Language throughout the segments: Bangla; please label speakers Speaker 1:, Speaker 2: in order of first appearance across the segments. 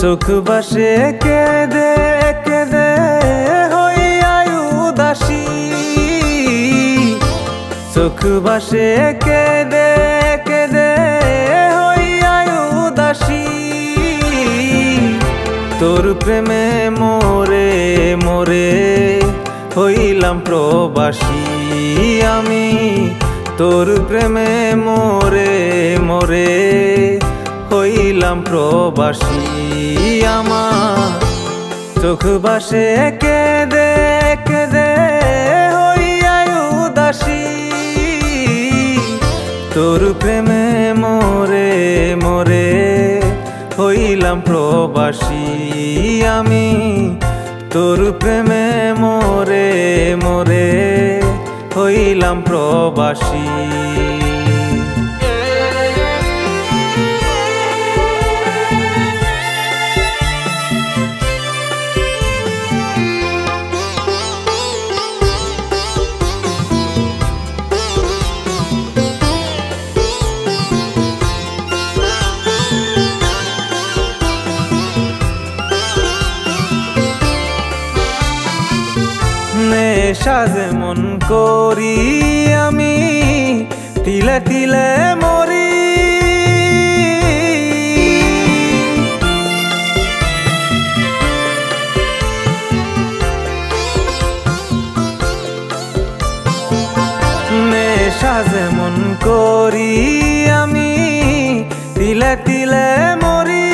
Speaker 1: চোখ বাসে কেঁদে কেঁদে হইয়া উদাসী, চোখ বাসে কেঁদে কেঁদে হইয়া উদাসী। তোর প্রেমে মোরে মোরে হইলাম প্রবাসী আমি, তোর প্রেমে মোরে মোরে হইলাম প্রবাসী আমার। চোখ বাসে কেঁদে কেঁদে হইয়া উদাসী, তোর প্রেমে মোরে মোরে হইলাম প্রবাসী আমি, তোর প্রেমে মোরে মোরে হইলাম প্রবাসী। নেশা যেমন করি আমি তিলে তিলে মরি, নেশা যেমন করি আমি তিলে তিলে মরি।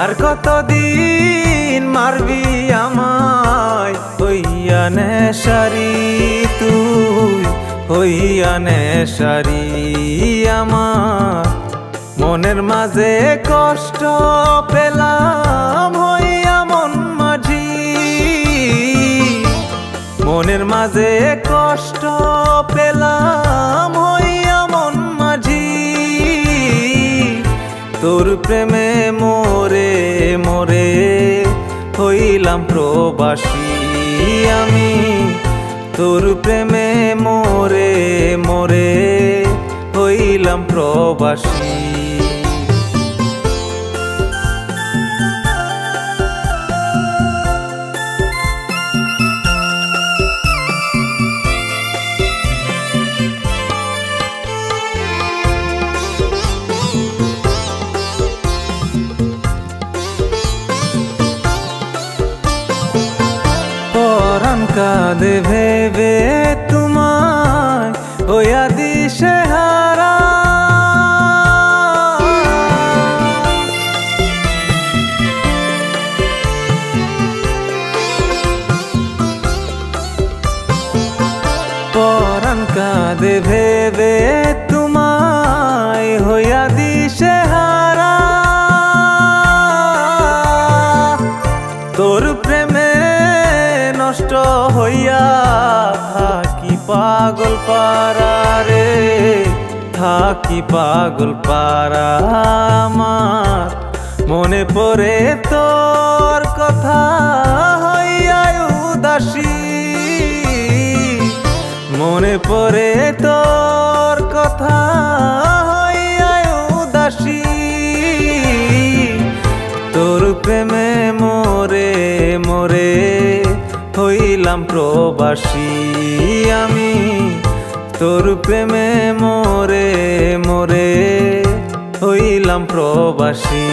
Speaker 1: আর কতদিন মারবি আমায় হইয়া নেশারি তুই, হইয়া নেশারি আমার। মনের মাঝে কষ্ট পেলাম হইয়া মন মাঝি, মনের মাঝে কষ্ট পেলাম হইয়া মন মাঝি। তোর প্রেমে মোরে মোরে হইলাম প্রবাসী আমি, তোর প্রেমে মোরে মোরে হইলাম প্রবাসী। পরাণ কাঁদে ভেবে তোমায় হইয়া দিশে হারা, পরাণ কাঁদে ভেবে তোমায় হইয়া দিশে হারা। তোর প্রেমে নষ্ট হইয়া থাকি পাগল পারা রে, থাকি পাগল পারা আমার। মনে পড়ে তোর কথা হইয়া উদাসী, মনে পড়ে তোর কথা হইয়া উদাসী। তোর প্রেমে মোরে মোরে হইলাম প্রবাসী আমি, তোর প্রেমে মোরে মোরে হইলাম প্রবাসী।